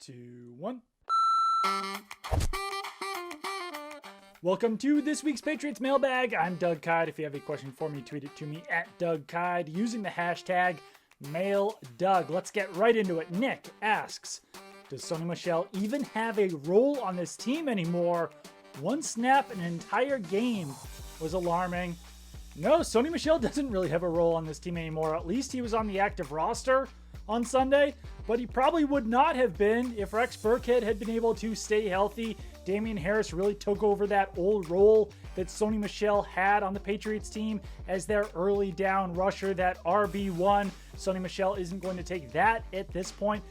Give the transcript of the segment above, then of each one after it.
2, 1. Welcome to this week's Patriots Mailbag. I'm Doug Kyde. If you have a question for me, tweet it to me at Doug Kyde using the hashtag MailDoug. Let's get right into it. Nick asks, does Sony Michel even have a role on this team anymore? One snap in an entire game was alarming. No, Sony Michel doesn't really have a role on this team anymore. At least he was on the active roster on Sunday, but he probably would not have been if Rex Burkhead had been able to stay healthy. Damian Harris really took over that old role that Sony Michel had on the Patriots team as their early down rusher, that RB1. Sony Michel isn't going to take that at this point,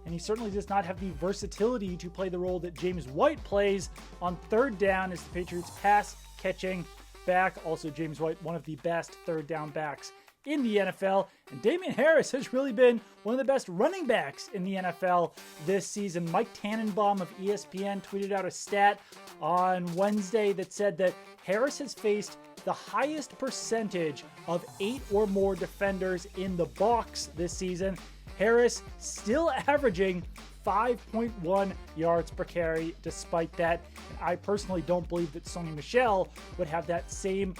and he certainly does not have the versatility to play the role that James White plays on third down as the Patriots pass catching back. Also, James White, one of the best third down backs in the NFL. And Damian Harris has really been one of the best running backs in the NFL this season. Mike Tannenbaum of ESPN tweeted out a stat on Wednesday that said that Harris has faced the highest percentage of 8 or more defenders in the box this season. Harris still averaging 5.1 yards per carry despite that. And I personally don't believe that Sony Michel would have that same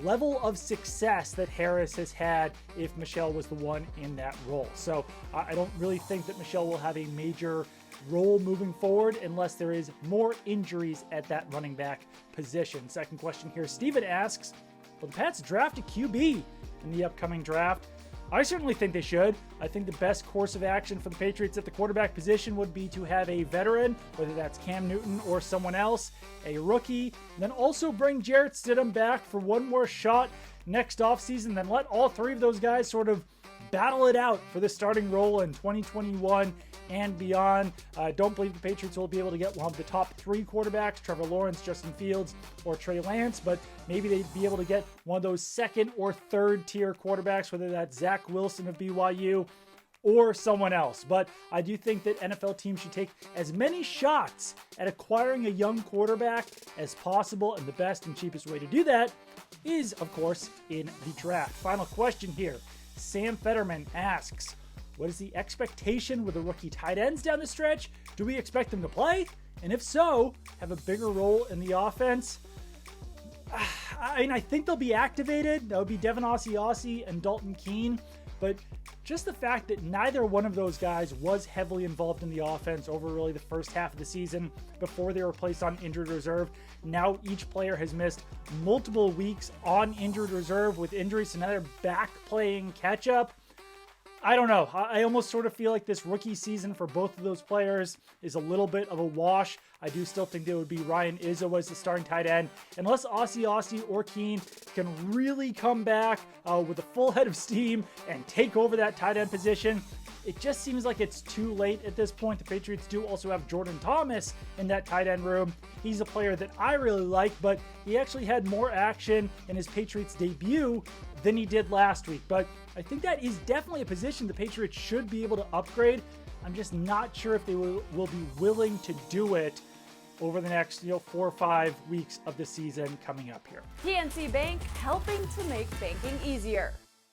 level of success that Harris has had if Michel was the one in that role. So I don't really think that Michel will have a major role moving forward unless there is more injuries at that running back position. Second question here, Steven asks, will the Pats draft a QB in the upcoming draft? I certainly think they should. I think the best course of action for the Patriots at the quarterback position would be to have a veteran, whether that's Cam Newton or someone else, a rookie, and then also bring Jarrett Stidham back for one more shot next offseason, then let all three of those guys sort of battle it out for the starting role in 2021 and beyond. I don't believe the Patriots will be able to get one of the top 3 quarterbacks, Trevor Lawrence, Justin Fields, or Trey Lance, but maybe they'd be able to get one of those second or third tier quarterbacks, whether that's Zach Wilson of BYU or someone else. But I do think that NFL teams should take as many shots at acquiring a young quarterback as possible, and the best and cheapest way to do that is, of course, in the draft. Final question here. Sam Fetterman asks, what is the expectation with the rookie tight ends down the stretch? Do we expect them to play? And if so, have a bigger role in the offense? I think they'll be activated. That would be Devin Asiasi and Dalton Keene. But just the fact that neither one of those guys was heavily involved in the offense over really the first half of the season before they were placed on injured reserve. Now each player has missed multiple weeks on injured reserve with injuries, so now they're back playing catch up. I don't know. I almost sort of feel like this rookie season for both of those players is a little bit of a wash. I do still think there would be Ryan Izzo as the starting tight end. Unless Asiasi or Keene can really come back with a full head of steam and take over that tight end position, it just seems like it's too late at this point. The Patriots do also have Jordan Thomas in that tight end room. He's a player that I really like, but he actually had more action in his Patriots debut than he did last week. But I think that is definitely a position the Patriots should be able to upgrade. I'm just not sure if they will be willing to do it over the next 4 or 5 weeks of the season coming up here. PNC Bank, helping to make banking easier.